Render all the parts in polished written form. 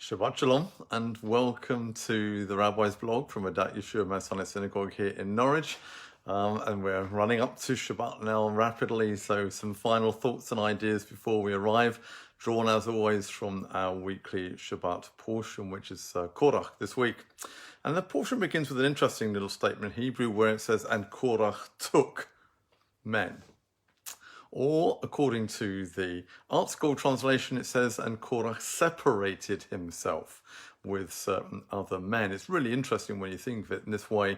Shabbat Shalom and welcome to the Rabbi's blog from Adat Yeshua Masonic Synagogue here in Norwich. And we're running up to Shabbat now rapidly, so some final thoughts and ideas before we arrive, drawn as always from our weekly Shabbat portion, which is Korach this week. And the portion begins with an interesting little statement in Hebrew where it says, and Korach took men. Or, according to the Art School translation, it says, and Korach separated himself with certain other men. It's really interesting when you think of it in this way.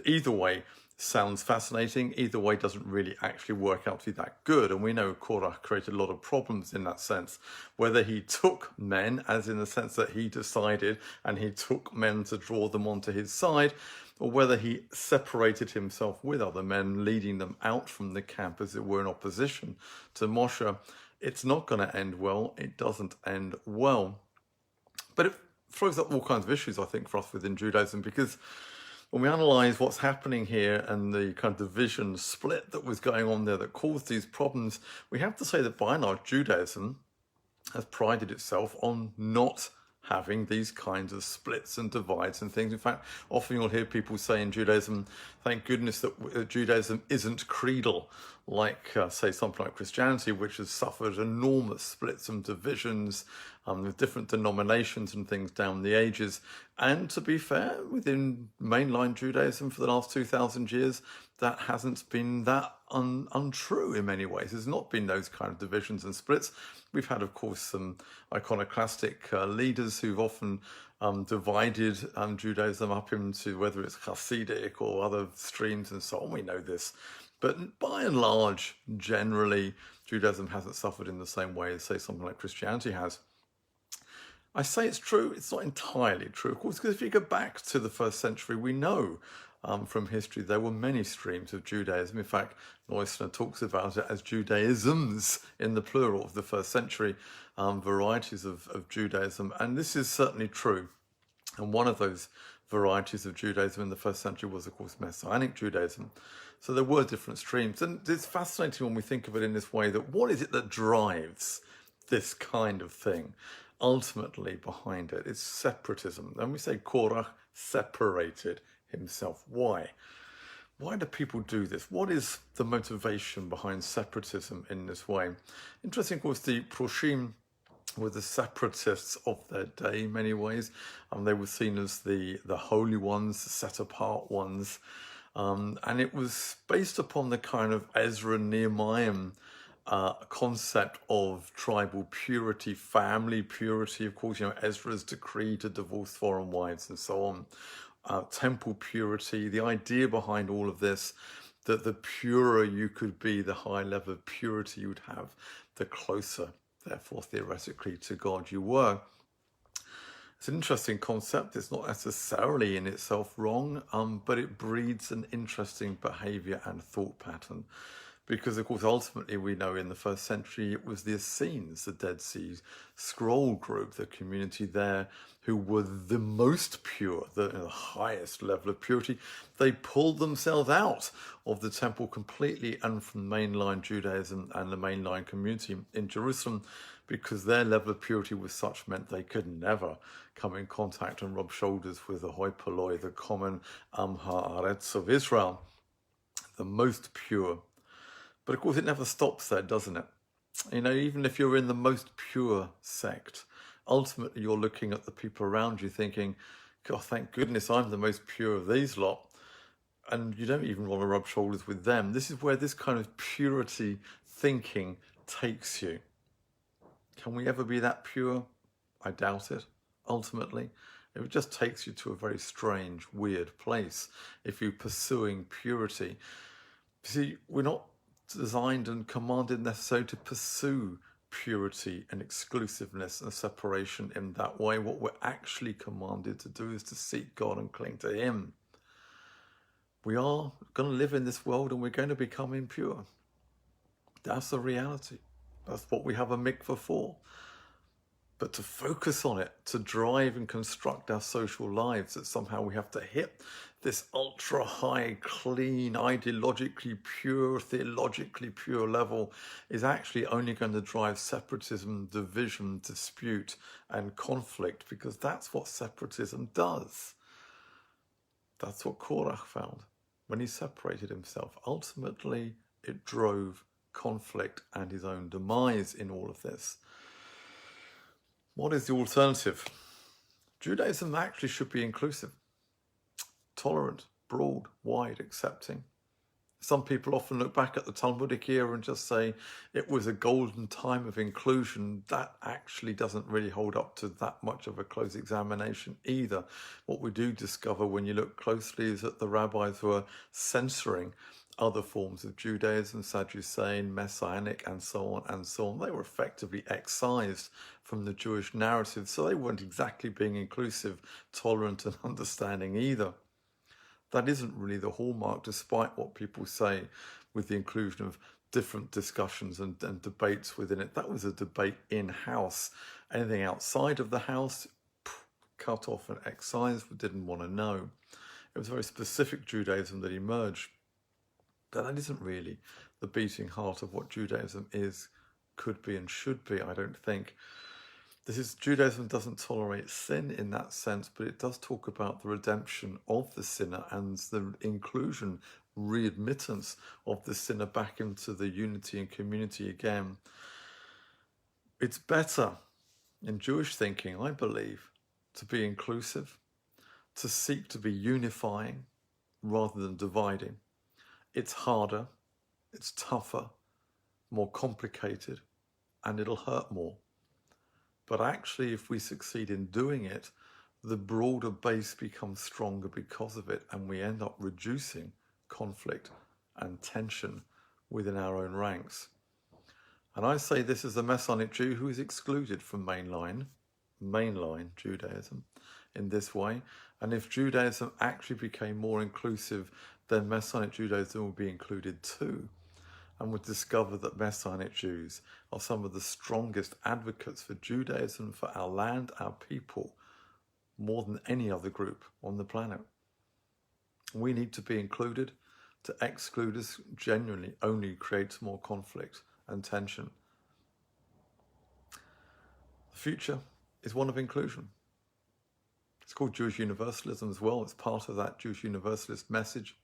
Either way sounds fascinating. Either way doesn't really actually work out to be that good. And we know Korach created a lot of problems in that sense. Whether he took men, as in the sense that he decided and he took men to draw them onto his side, or whether he separated himself with other men, leading them out from the camp as it were in opposition to Moshe, it's not going to end well. It doesn't end well. But it throws up all kinds of issues, I think, for us within Judaism, because when we analyze what's happening here and the kind of division split that was going on there that caused these problems, we have to say that by and large Judaism has prided itself on not having these kinds of splits and divides and things. In fact, often you'll hear people say in Judaism, thank goodness that Judaism isn't creedal, like, say, something like Christianity, which has suffered enormous splits and divisions with different denominations and things down the ages. And to be fair, within mainline Judaism for the last 2,000 years, that hasn't been that untrue in many ways. There's not been those kind of divisions and splits. We've had, of course, some iconoclastic leaders who've often divided Judaism up into whether it's Hasidic or other streams and so on. We know this. But by and large, generally, Judaism hasn't suffered in the same way as, say, something like Christianity has. I say it's true, it's not entirely true, of course, because if you go back to the first century, we know from history there were many streams of Judaism. In fact, Neusner talks about it as Judaisms in the plural of the first century, varieties of Judaism. And this is certainly true. And one of those varieties of Judaism in the first century was, of course, Messianic Judaism. So there were different streams. And it's fascinating when we think of it in this way, that what is it that drives this kind of thing? Ultimately behind it is separatism. And we say Korach separated himself. Why? Why do people do this? What is the motivation behind separatism in this way? Interesting, of course, the Proshim were the separatists of their day in many ways. They were seen as the holy ones, the set apart ones. And it was based upon the kind of Ezra and Nehemiah concept of tribal purity, family purity. Of course, Ezra's decree to divorce foreign wives and so on. Temple purity, the idea behind all of this, that the purer you could be, the higher level of purity you would have, the closer, therefore, theoretically, to God you were. It's an interesting concept. It's not necessarily in itself wrong, but it breeds an interesting behavior and thought pattern. Because, of course, ultimately we know in the first century it was the Essenes, the Dead Sea Scroll group, the community there, who were the most pure, the highest level of purity. They pulled themselves out of the temple completely and from mainline Judaism and the mainline community in Jerusalem, because their level of purity was such meant they could never come in contact and rub shoulders with the hoi polloi, the common Am Haaretz of Israel, the most pure. But of course, it never stops there, doesn't it? Even if you're in the most pure sect, ultimately you're looking at the people around you thinking, God, thank goodness I'm the most pure of these lot. And you don't even want to rub shoulders with them. This is where this kind of purity thinking takes you. Can we ever be that pure? I doubt it, ultimately. It just takes you to a very strange, weird place if you're pursuing purity. See, we're not designed and commanded necessarily to pursue purity and exclusiveness and separation in that way. What we're actually commanded to do is to seek God and cling to Him. We are going to live in this world and we're going to become impure. That's the reality. That's what we have a mikveh for. But to focus on it, to drive and construct our social lives, that somehow we have to hit this ultra high, clean, ideologically pure, theologically pure level, is actually only going to drive separatism, division, dispute, and conflict, because that's what separatism does. That's what Korach found when he separated himself. Ultimately, it drove conflict and his own demise in all of this. What is the alternative? Judaism actually should be inclusive, tolerant, broad, wide, accepting. Some people often look back at the Talmudic era and just say it was a golden time of inclusion. That actually doesn't really hold up to that much of a close examination either. What we do discover when you look closely is that the rabbis were censoring other forms of Judaism, Sadducean, Messianic, and so on and so on. They were effectively excised from the Jewish narrative, so they weren't exactly being inclusive, tolerant, and understanding either. That isn't really the hallmark, despite what people say with the inclusion of different discussions and debates within it. That was a debate in-house. Anything outside of the house, cut off and excised, we didn't want to know. It was a very specific Judaism that emerged. But that isn't really the beating heart of what Judaism is, could be, and should be, I don't think. Judaism doesn't tolerate sin in that sense, but it does talk about the redemption of the sinner and the inclusion, readmittance of the sinner back into the unity and community again. It's better in Jewish thinking, I believe, to be inclusive, to seek to be unifying rather than dividing. It's harder, it's tougher, more complicated, and it'll hurt more. But actually, if we succeed in doing it, the broader base becomes stronger because of it, and we end up reducing conflict and tension within our own ranks. And I say this as a Messianic Jew who is excluded from mainline Judaism in this way. And if Judaism actually became more inclusive, then Messianic Judaism will be included too, and would discover that Messianic Jews are some of the strongest advocates for Judaism, for our land, our people, more than any other group on the planet. We need to be included. To exclude us genuinely only creates more conflict and tension. The future is one of inclusion. It's called Jewish Universalism as well. It's part of that Jewish Universalist message.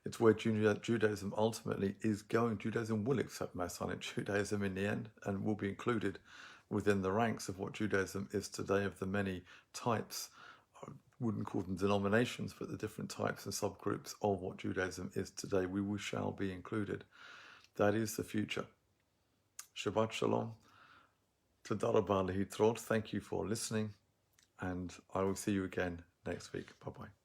It's where Judaism ultimately is going. Judaism will accept Messianic Judaism in the end and will be included within the ranks of what Judaism is today, of the many types. I wouldn't call them denominations, but the different types and subgroups of what Judaism is today. We shall be included. That is the future. Shabbat Shalom. Toda rabah lehitrot. Thank you for listening, and I will see you again next week. Bye-bye.